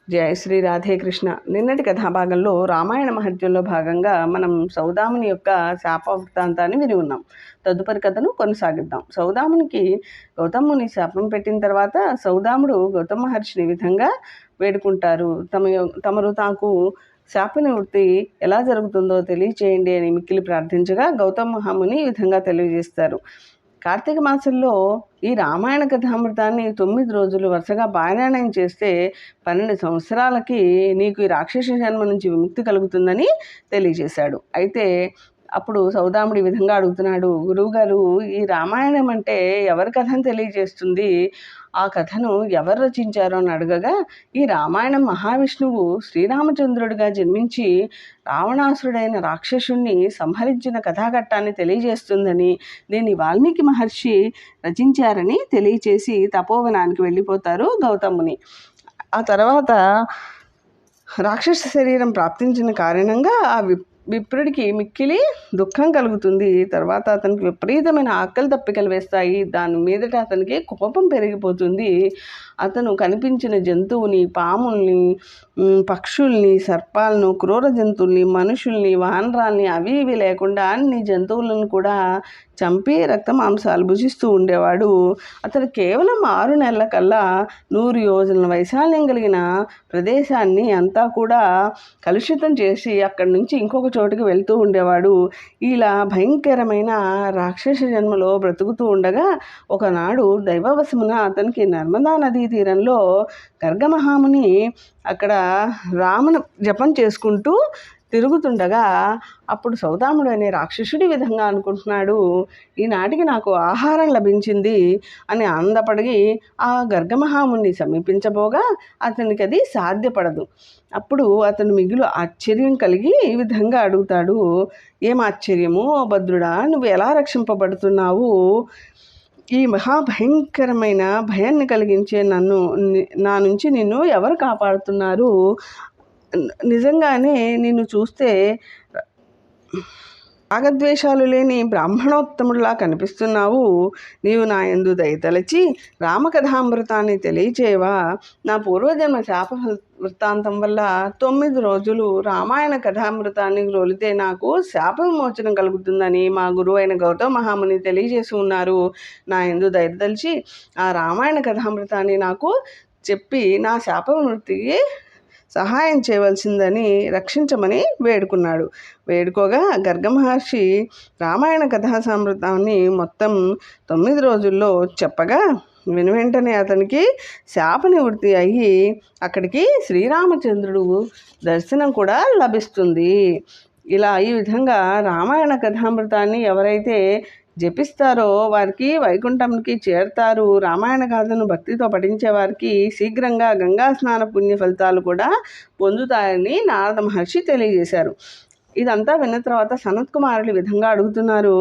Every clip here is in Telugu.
జయ శ్రీ రాధే కృష్ణ. నిన్నటి కథాభాగంలో రామాయణ మహత్యంలో భాగంగా మనం సౌదాముని యొక్క శాప వృత్తాంతాన్ని విని ఉన్నాం. తదుపరి కథను కొనసాగిద్దాం. సౌదామునికి గౌతముని శాపం పెట్టిన తర్వాత సౌదాముడు గౌతమ మహర్షిని విధంగా వేడుకుంటారు. తమరు తాకు శాప నివృత్తి ఎలా జరుగుతుందో తెలియచేయండి అని మిక్కిలి ప్రార్థించగా గౌతమ మహాముని ఈ విధంగా తెలియజేస్తారు. కార్తీక మాసంలో ఈ రామాయణ కథామృతాన్ని 9 రోజులు వరుసగా పారాయణం చేస్తే 12 సంవత్సరాలకి నీకు ఈ రాక్షస జన్మ నుంచి విముక్తి కలుగుతుందని తెలియజేశాడు. అయితే అప్పుడు సౌదాముడు ఈ విధంగా అడుగుతున్నాడు, గురువుగారు ఈ రామాయణం అంటే ఎవరి కథను తెలియజేస్తుంది, ఆ కథను ఎవరు రచించారో అని అడగగా, ఈ రామాయణం మహావిష్ణువు శ్రీరామచంద్రుడిగా జన్మించి రావణాసురుడైన రాక్షసుణ్ణి సంహరించిన కథాఘట్టాన్ని తెలియజేస్తుందని, దీన్ని వాల్మీకి మహర్షి రచించారని తెలియచేసి తపోవనానికి వెళ్ళిపోతారు గౌతముని. ఆ తర్వాత రాక్షస శరీరం ప్రాప్తించిన కారణంగా ఆ విప్రుడికి మిక్కిలి దుఃఖం కలుగుతుంది. తర్వాత అతనికి విపరీతమైన ఆకలి దప్పికలు వేస్తాయి. దాని మీదట అతనికి కోపం పెరిగిపోతుంది. అతను కనిపించిన జంతువుని, పాముల్ని, పక్షుల్ని, సర్పాలను, క్రూర జంతువుల్ని, మనుషుల్ని, వానరాల్ని అవి ఇవి లేకుండా అన్ని జంతువులను కూడా చంపి రక్త మాంసాలు భుజిస్తూ ఉండేవాడు. అతడు కేవలం 6 నెలల కల్లా 100 యోజనల వైశాల్యం కలిగిన ప్రదేశాన్ని అంతా కూడా కలుషితం చేసి అక్కడి నుంచి ఇంకొక చోటుకి వెళ్తూ ఉండేవాడు. ఇలా భయంకరమైన రాక్షస జన్మలో బ్రతుకుతూ ఉండగా ఒకనాడు దైవవశమున అతనికి నర్మదా నదీ తీరంలో గర్గమహాముని అక్కడ రామను జపం చేసుకుంటూ తిరుగుతుండగా అప్పుడు సౌదాముడు అనే రాక్షసుడి విధంగా అనుకుంటున్నాడు, ఈనాటికి నాకు ఆహారం లభించింది అని ఆనందపడి ఆ గర్గమహాముని సమీపించబోగా అతనికి అది సాధ్యపడదు. అప్పుడు అతను మిగులు ఆశ్చర్యం కలిగి ఈ విధంగా అడుగుతాడు, ఏం ఆశ్చర్యము ఓ భద్రుడా, నువ్వు ఎలా రక్షింపబడుతున్నావు? ఈ మహాభయంకరమైన భయాన్ని కలిగించే నా నుంచి నిన్ను ఎవరు కాపాడుతున్నారు? నిజంగానే నిన్ను చూస్తే రాగద్వేషాలు లేని బ్రాహ్మణోత్తముడిలా కనిపిస్తున్నావు. నీవు నా యందు దయతలచి రామకథామృతాన్ని తెలియచేవా? నా పూర్వజన్మ శాప వృత్తాంతం వల్ల 9 రోజులు రామాయణ కథామృతాన్ని గ్రోలితే నాకు శాప విమోచనం కలుగుతుందని మా గురువు అయిన గౌతమ మహాముని తెలియజేసి ఉన్నారు. నా యందు దయతలిచి ఆ రామాయణ కథామృతాన్ని నాకు చెప్పి నా శాప విముక్తికి సహాయం చేయవలసిందని రక్షించమని వేడుకున్నాడు. వేడుకోగా గర్గమహర్షి రామాయణ కథా సమృతాన్ని మొత్తం 9 రోజుల్లో చెప్పగా వెంటనే అతనికి శాప నివృత్తి అయ్యి అక్కడికి శ్రీరామచంద్రుడు దర్శనం కూడా లభిస్తుంది. ఇలా ఈ విధంగా రామాయణ కథామృతాన్ని ఎవరైతే జపిస్తారో వారికి వైకుంఠంకి చేరుతారు. రామాయణ గాథను భక్తితో పఠించే వారికి శీఘ్రంగా గంగా స్నాన పుణ్య ఫలితాలు కూడా పొందుతాయని నారద మహర్షి తెలియజేశారు. ఇదంతా విన్న తర్వాత సనత్ కుమారులు విధంగా అడుగుతున్నారు,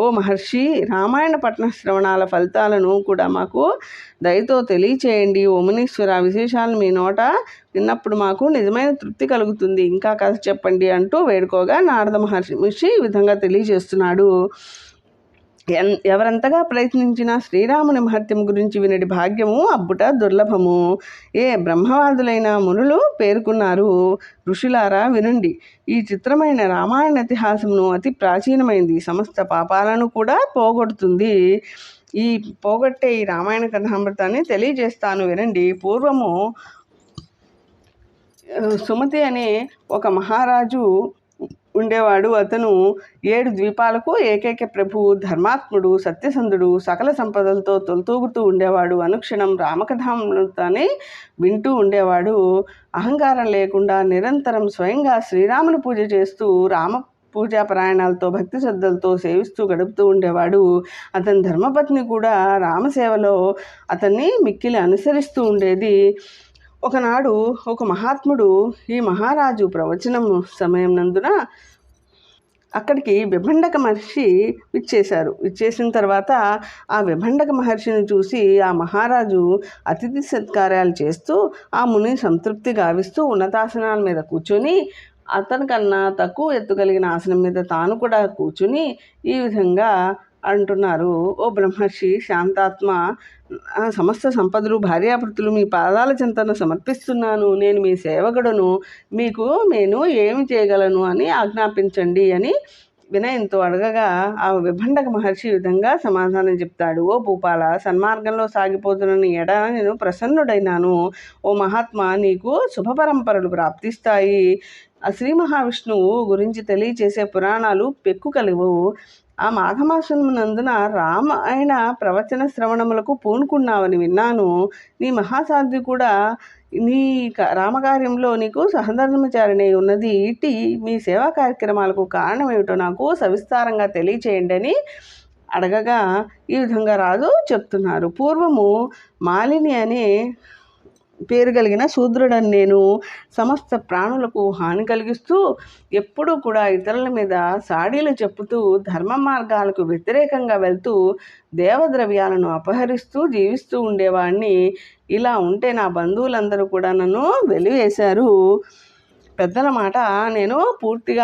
ఓ మహర్షి, రామాయణ పఠన శ్రవణాల ఫలితాలను కూడా మాకు దయతో తెలియచేయండి. ఓ మునీశ్వర, విశేషాలను మీ నోట విన్నప్పుడు మాకు నిజమైన తృప్తి కలుగుతుంది, ఇంకా కథ చెప్పండి అంటూ వేడుకోగా నారద మహర్షి ఈ విధంగా తెలియజేస్తున్నాడు. ఎవరంతగా ప్రయత్నించినా శ్రీరాముని మహత్యం గురించి వినడి భాగ్యము అబ్బుట దుర్లభము. ఏ బ్రహ్మవాదులైన మునులు పేర్కొన్నారు. ఋషులారా వినండి. ఈ చిత్రమైన రామాయణ ఇతిహాసమును అతి ప్రాచీనమైంది. సమస్త పాపాలను కూడా పోగొడుతుంది. ఈ పోగొట్టే ఈ రామాయణ కథామృతాన్ని తెలియజేస్తాను వినండి. పూర్వము సుమతి అనే ఒక మహారాజు ఉండేవాడు. అతను 7 ద్వీపాలకు ఏకైక ప్రభువు, ధర్మాత్ముడు, సత్యసంధుడు, సకల సంపదలతో తొలతూగుతూ ఉండేవాడు. అనుక్షణం రామకథామృతాన్ని వింటూ ఉండేవాడు. అహంకారం లేకుండా నిరంతరం స్వయంగా శ్రీరాముని పూజ చేస్తూ రామ పూజా పరాయణాలతో భక్తి శ్రద్ధలతో సేవిస్తూ గడుపుతూ ఉండేవాడు. అతని ధర్మపత్ని కూడా రామసేవలో అతన్ని మిక్కిలి అనుసరిస్తూ ఉండేది. ఒకనాడు ఒక మహాత్ముడు ఈ మహారాజు ప్రవచనం సమయం నందున అక్కడికి విభండక మహర్షి విచ్చేసిన తర్వాత ఆ విభండక మహర్షిని చూసి ఆ మహారాజు అతిథి సత్కార్యాలు చేస్తూ ఆ ముని సంతృప్తి గావిస్తూ ఉన్నతాసనాల మీద కూర్చొని అతనికన్నా తక్కువ ఎత్తు కలిగిన ఆసనం మీద తాను కూడా కూర్చుని ఈ విధంగా అంటున్నారు. ఓ బ్రహ్మర్షి శాంతాత్మ, సమస్త సంపదలు భార్యాభర్తలు మీ పాదాల చింతన సమర్పిస్తున్నాను. నేను మీ సేవకుడును, మీకు నేను ఏమి చేయగలను అని ఆజ్ఞాపించండి అని వినయంతో అడగగా ఆ విభండక మహర్షి విధంగా సమాధానం చెప్తాడు. ఓ భూపాల, సన్మార్గంలో సాగిపోతున్న నీ ఎడ నేను ప్రసన్నుడైనాను. ఓ మహాత్మా, నీకు శుభ పరంపరలు ప్రాప్తిస్తాయి. ఆ శ్రీ మహావిష్ణువు గురించి తెలియచేసే పురాణాలు పెక్కు కలివు. ఆ మాఘమాసమునందున రామాయణ ప్రవచన శ్రవణములకు పూనుకున్నావని విన్నాను. నీ మహాసాధ్వి కూడా నీ రామకార్యంలో నీకు సహధర్మచారిణి ఉన్నది. ఇట్టి మీ సేవా కార్యక్రమాలకు కారణం ఏమిటో నాకు సవిస్తారంగా తెలియచేయండి అని అడగగా ఈ విధంగా రాజు చెప్తున్నారు. పూర్వము మాలిని అనే పేరు కలిగిన శూద్రుడని నేను సమస్త ప్రాణులకు హాని కలిగిస్తూ ఎప్పుడూ కూడా ఇతరుల మీద సాడీలు చెప్పుతూ ధర్మ మార్గాలకు వ్యతిరేకంగా వెళ్తూ దేవద్రవ్యాలను అపహరిస్తూ జీవిస్తూ ఉండేవాడిని. ఇలా ఉంటే నా బంధువులందరూ కూడా నన్ను వెలివేశారు. పెద్దల మాట నేను పూర్తిగా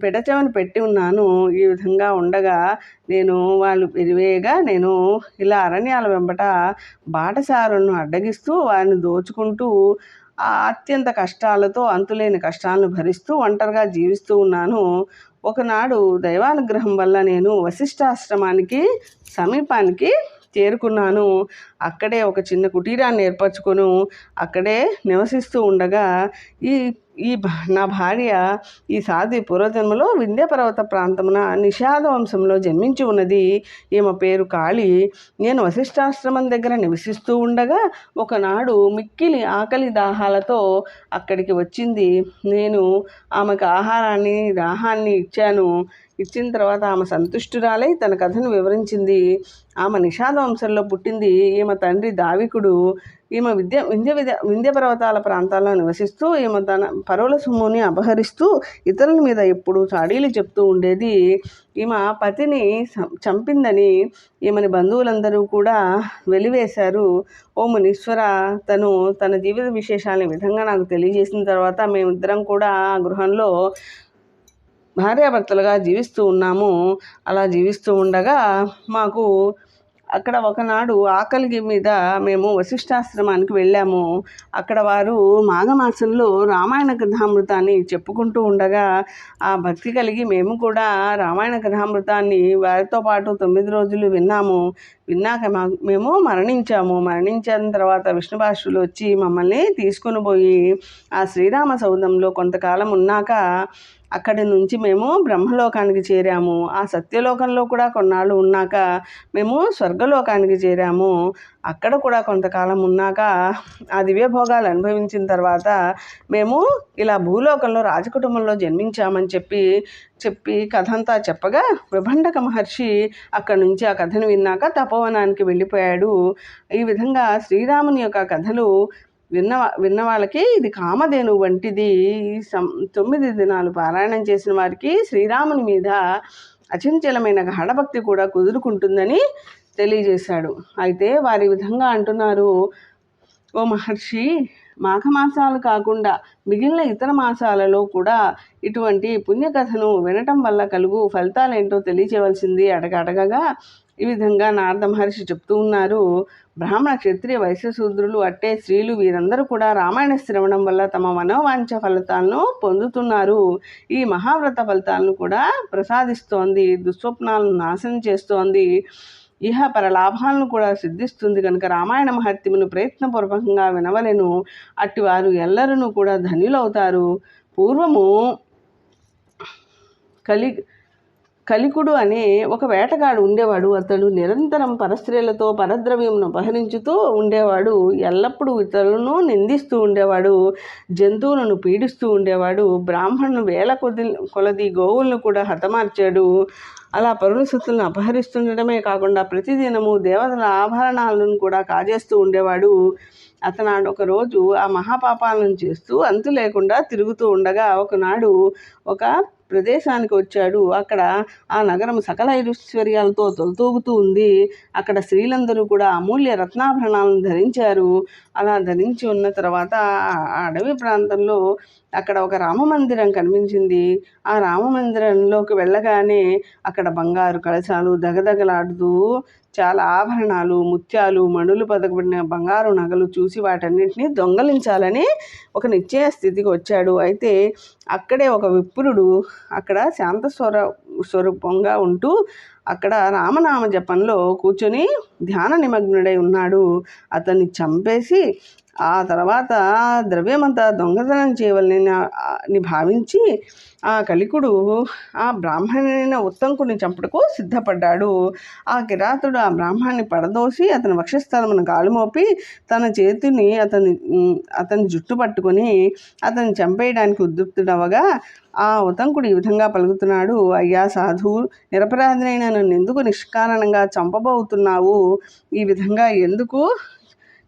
పెడచెవని పెట్టి ఉన్నాను. ఈ విధంగా ఉండగా వాళ్ళు వెలివేయగా నేను ఇలా అరణ్యాల వెంబట బాటసారులను అడ్డగిస్తూ వారిని దోచుకుంటూ అత్యంత కష్టాలతో అంతులేని కష్టాలను భరిస్తూ ఒంటరిగా జీవిస్తూ ఉన్నాను. ఒకనాడు దైవానుగ్రహం వల్ల నేను వశిష్ఠాశ్రమానికి సమీపానికి చేరుకున్నాను. అక్కడే ఒక చిన్న కుటీరాన్ని ఏర్పరచుకొని అక్కడే నివసిస్తూ ఉండగా నా భార్య ఈ సాధ్వి పూర్వజన్మలో వింధ్యపర్వత ప్రాంతమున నిషాద వంశంలో జన్మించి ఉన్నది. ఈమె పేరు కాళి. నేను వశిష్ఠాశ్రమం దగ్గర నివసిస్తూ ఉండగా ఒకనాడు మిక్కిలి ఆకలి దాహాలతో అక్కడికి వచ్చింది. నేను ఆమెకు దాహాన్ని ఇచ్చాను. ఇచ్చిన తర్వాత ఆమె సంతుష్టురాలై తన కథను వివరించింది. ఆమె నిషాద వంశంలో పుట్టింది. ఈమె తండ్రి దావికుడు. ఈమె వింధ్య పర్వతాల ప్రాంతాల్లో నివసిస్తూ ఈమె తన పరువుల సొమ్ముని అపహరిస్తూ ఇతరుల మీద ఎప్పుడు చాడీలు చెప్తూ ఉండేది. ఈమె పతిని చంపిందని ఈమెని బంధువులందరూ కూడా వెలివేశారు. ఓ మునీశ్వర, తన జీవిత విశేషాలను విధంగా నాకు తెలియజేసిన తర్వాత మేమిద్దరం కూడా ఆ గృహంలో భార్యాభర్తలుగా జీవిస్తూ ఉన్నాము. అలా జీవిస్తూ ఉండగా మాకు అక్కడ ఒకనాడు ఆకలి మీద మేము వశిష్ఠాశ్రమానికి వెళ్ళాము. అక్కడ వారు మాఘమాసంలో రామాయణ కథామృతాన్ని చెప్పుకుంటూ ఉండగా ఆ భక్తి కలిగి మేము కూడా రామాయణ కథామృతాన్ని వారితో పాటు 9 రోజులు విన్నాము. విన్నాక మేము మరణించిన తర్వాత విష్ణుభాష్యులు వచ్చి మమ్మల్ని తీసుకొని పోయి ఆ శ్రీరామ సౌధంలో కొంతకాలం ఉన్నాక అక్కడి నుంచి మేము బ్రహ్మలోకానికి చేరాము. ఆ సత్యలోకంలో కూడా కొన్నాళ్ళు ఉన్నాక మేము స్వర్గలోకానికి చేరాము. అక్కడ కూడా కొంతకాలం ఉన్నాక ఆ దివ్యభోగాలు అనుభవించిన తర్వాత మేము ఇలా భూలోకంలో రాజకుటుంబంలో జన్మించామని చెప్పి కథంతా చెప్పగా విభండక మహర్షి అక్కడి నుంచి ఆ కథను విన్నాక తపోవనానికి వెళ్ళిపోయాడు. ఈ విధంగా శ్రీరాముని యొక్క కథలు విన్న వాళ్ళకి ఇది కామధేను వంటిది. 9 దినాలు పారాయణం చేసిన వారికి శ్రీరాముని మీద అచంచలమైన గాఢభక్తి కూడా కుదురుకుంటుందని తెలియజేశాడు. అయితే వారి విధంగా అంటున్నారు, ఓ మహర్షి, మాఘమాసాలు కాకుండా మిగిలిన ఇతర మాసాలలో కూడా ఇటువంటి పుణ్యకథను వినటం వల్ల కలుగు ఫలితాలేంటో తెలియచేయవలసింది అడగగా ఈ విధంగా నారద మహర్షి చెప్తూ ఉన్నారు. బ్రాహ్మణ, క్షత్రియ, వైశ్య, శూద్రులు అట్టే స్త్రీలు వీరందరూ కూడా రామాయణ శ్రవణం వల్ల తమ మనోవాంఛ ఫలితాలను పొందుతున్నారు. ఈ మహావ్రత ఫలితాలను కూడా ప్రసాదిస్తోంది. దుస్వప్నాలను నాశనం చేస్తోంది. పర లాభాలను కూడా సిద్ధిస్తుంది. కనుక రామాయణ మహత్యమును ప్రయత్నపూర్వకంగా వినవలెను. అట్టి వారు ఎల్లరూ కూడా ధన్యులవుతారు. పూర్వము కలికుడు అనే ఒక వేటగాడు ఉండేవాడు. అతడు నిరంతరం పరస్త్రీలతో పరద్రవ్యమును అపహరించుతూ ఉండేవాడు. ఎల్లప్పుడూ ఇతరులను నిందిస్తూ ఉండేవాడు. జంతువులను పీడిస్తూ ఉండేవాడు. బ్రాహ్మణులను వేల కొలది గోవులను కూడా హతమార్చాడు. అలా పరుల సొత్తులను అపహరిస్తుండటమే కాకుండా ప్రతిదినము దేవతల ఆభరణాలను కూడా కాజేస్తూ ఉండేవాడు. అతను ఒకరోజు ఆ మహాపాపాలను చేస్తూ అంతు లేకుండా తిరుగుతూ ఉండగా ఒకనాడు ఒక ప్రదేశానికి వచ్చాడు. అక్కడ ఆ నగరం సకల ఐశ్వర్యాలతో తొలతూగుతూ ఉంది. అక్కడ స్త్రీలందరూ కూడా అమూల్య రత్నాభరణాలను ధరించారు. అలా ధరించి ఉన్న తర్వాత ఆ అడవి ప్రాంతంలో అక్కడ ఒక రామమందిరం కనిపించింది. ఆ రామమందిరంలోకి వెళ్ళగానే అక్కడ బంగారు కలశాలు దగదగలాడుతూ చాలా ఆభరణాలు, ముత్యాలు, మణులు పదకబడిన బంగారు నగలు చూసి వాటన్నింటినీ దొంగలించాలని ఒక నిశ్చయ స్థితికి వచ్చాడు. అయితే అక్కడే ఒక విప్రుడు అక్కడ శాంత స్వరూపంగా ఉంటూ అక్కడ రామనామ జపంలో కూర్చొని ధ్యాన నిమగ్నుడై ఉన్నాడు. అతన్ని చంపేసి ఆ తర్వాత ద్రవ్యమంతా దొంగతనం చేయవలని భావించి ఆ కలికుడు ఆ బ్రాహ్మణుడైన ఉత్తంకుని చంపుటకు సిద్ధపడ్డాడు. ఆ కిరాతుడు ఆ బ్రాహ్మణ్ణి పడదోసి అతని వక్షస్థలమును గాలుమోపి తన చేతిని అతని జుట్టు పట్టుకొని అతన్ని చంపేయడానికి ఉద్యుక్తుడవగా ఆ ఉతంకుడు ఈ విధంగా పలుకుతున్నాడు: అయ్యా సాధు, నిరపరాధినైన నన్ను ఎందుకు నిష్కారణంగా చంపబోతున్నావు? ఈ విధంగా ఎందుకు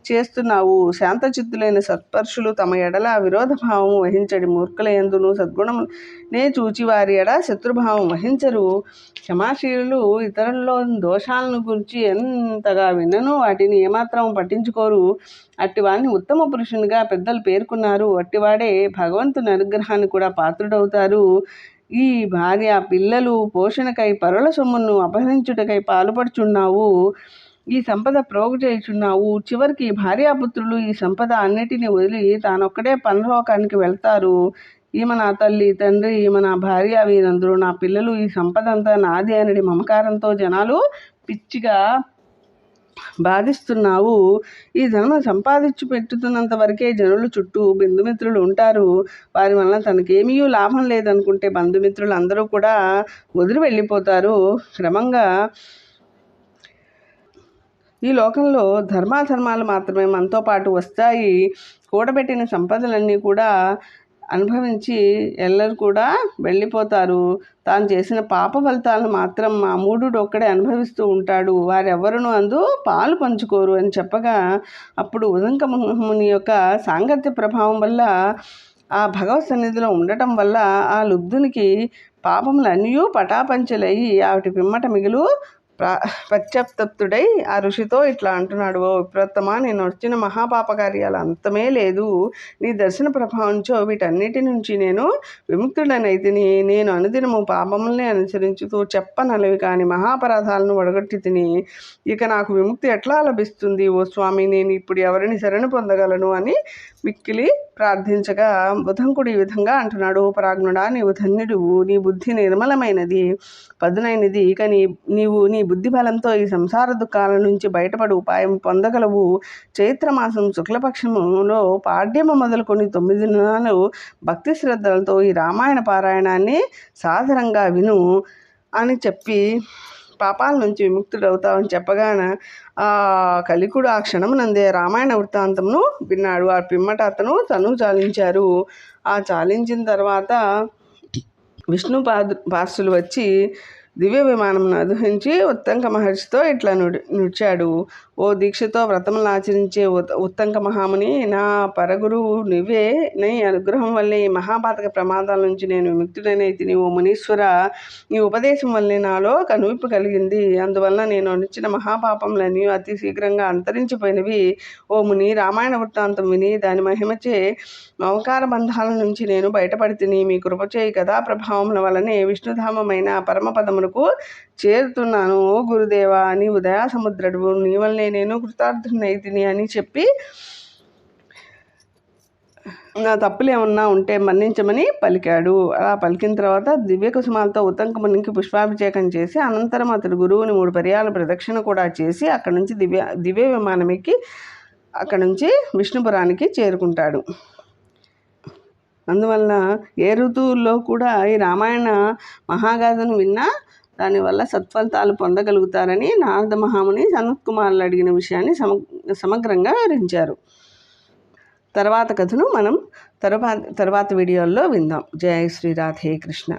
చేస్తున్నావు? శాంతచిత్తులైన సత్పరుషులు తమ ఎడల విరోధభావం వహించడి మూర్ఖుల యందును సద్గుణమునే చూచి వారి ఎడ శత్రుభావం వహించరు. క్షమాశీలులు ఇతరుల్లో దోషాలను గురించి ఎంతగా విన్నను వాటిని ఏమాత్రం పట్టించుకోరు. అట్టివాడిని ఉత్తమ పురుషునిగా పెద్దలు పేర్కొన్నారు. అట్టివాడే భగవంతుని అనుగ్రహాన్ని కూడా పాత్రుడవుతారు. ఈ భార్య పిల్లలు పోషణకై పరుల సొమ్మును అపహరించుటకై పాల్పడుచున్నావు. ఈ సంపద ప్రోగు చేయుచున్నావు. చివరికి భార్యాపుత్రులు ఈ సంపద అన్నిటినీ వదిలి తానొక్కడే పరలోకానికి వెళ్తారు. ఈమె నా తల్లి తండ్రి, ఈమె నా భార్య, వీరందరూ నా పిల్లలు, ఈ సంపద అంతా నాది అనేది మమకారంతో జనాలు పిచ్చిగా బాధిస్తున్నావు. ఈ ధనం సంపాదించి పెట్టుతున్నంత వరకే జనులు చుట్టూ బంధుమిత్రులు ఉంటారు. వారి వలన తనకేమీ లాభం లేదనుకుంటే బంధుమిత్రులు అందరూ కూడా వదిలి వెళ్ళిపోతారు. క్రమంగా ఈ లోకంలో ధర్మాధర్మాలు మాత్రమే మనతో పాటు వస్తాయి. కూడబెట్టిన సంపదలన్నీ కూడా అనుభవించి ఎల్లరూ కూడా వెళ్ళిపోతారు. తాను చేసిన పాప ఫలితాలను మాత్రం ఆ మూఢుడు ఒక్కడే అనుభవిస్తూ ఉంటాడు. వారెవ్వరూ అందు పాలు పంచుకోరు అని చెప్పగా అప్పుడు ఉదంక ముని యొక్క సాంగత్య ప్రభావం వల్ల ఆ భగవత్ సన్నిధిలో ఉండటం వల్ల ఆ లుబ్ధునికి పాపములన్నీ పటాపంచలయ్యి వాటి పిమ్మట మిగులు పశ్చాత్తప్తుడై ఆ ఋషితో ఇట్లా అంటున్నాడు: ఓ విప్రోత్తమా, నేను వచ్చిన మహాపాప కార్యాలు అంతమే లేదు. నీ దర్శన ప్రభావంచో వీటన్నిటి నుంచి నేను విముక్తుడనైతిని. నేను అనుదినము పాపములనే అనుసరించుతూ చెప్పనలవి కాని మహాపరాధాలను ఒడగొట్టి తిని ఇక నాకు విముక్తి ఎట్లా లభిస్తుంది? ఓ స్వామి, నేను ఇప్పుడు ఎవరిని శరణు పొందగలను అని మిక్కిలి ప్రార్థించగా ఉదంకుడు ఈ విధంగా అంటున్నాడు: పరాజ్ఞుడా, నీవు ధన్యుడువు. నీ బుద్ధి నిర్మలమైనది, పదునైనది. ఇక నీవు నీ బుద్ధి బలంతో ఈ సంసార దుఃఖాల నుంచి బయటపడి ఉపాయం పొందగలవు. చైత్రమాసం శుక్లపక్షములో పాడ్యము మొదలుకొని 9 దినాలు భక్తి శ్రద్ధలతో ఈ రామాయణ పారాయణాన్ని సాదరంగా విను అని చెప్పి పాపాల నుంచి విముక్తుడవుతావని చెప్పగానే ఆ కలికుడు ఆ క్షణమునందే రామాయణ వృత్తాంతమును విన్నాడు. ఆ పిమ్మట అతను తను చాలించారు. ఆ చాలించిన తర్వాత విష్ణు పార్శ్వులు వచ్చి దివ్య విమానమును అధిరోహించి ఉత్తంక మహర్షితో ఇట్లా నడిచాడు: ఓ దీక్షతో వ్రతములను ఆచరించే ఉత్తంక మహాముని, నా పరగురువు నువ్వే. నీ అనుగ్రహం వల్లే ఈ మహాపాతక ప్రమాదాల నుంచి నేను విముక్తుడనైతిని. ఓ మునీశ్వర, నీ ఉపదేశం వల్లే నాలో కనువిప్పు కలిగింది. అందువలన నేను అనుచిన మహాపాపములన్నీ అతి శీఘ్రంగా అంతరించిపోయినవి. ఓ ముని, రామాయణ వృత్తాంతం విని దాని మహిమచే మమకార బంధాల నుంచి నేను బయటపడితిని. మీ కృపచే కథా ప్రభావముల వలనే విష్ణుధామమైన పరమపదమునకు చేరుతున్నాను. ఓ గురుదేవా, నీవు దయా సముద్రుడు, నీ వల్లనే నేను కృతార్థునైతిని అని చెప్పి నా తప్పులు ఏమన్నా ఉంటే మన్నించమని పలికాడు. అలా పలికిన తర్వాత దివ్య కుసుమాలతో ఉత్తంకమునికి పుష్పాభిషేకం చేసి అనంతరం అతడు గురువుని 3 పర్యాల ప్రదక్షిణ కూడా చేసి అక్కడి నుంచి దివ్య విమానం ఎక్కి అక్కడి నుంచి విష్ణుపురానికి చేరుకుంటాడు. అందువలన ఏ ఋతువుల్లో కూడా ఈ రామాయణ మహాగాథను విన్నా దానివల్ల సత్ఫలితాలు పొందగలుగుతారని నారద మహాముని సనత్ కుమారులు అడిగిన విషయాన్ని సమగ్రంగా వివరించారు. తర్వాత కథను మనం తర్వాత వీడియోల్లో విందాం. జై శ్రీ రాధే కృష్ణ.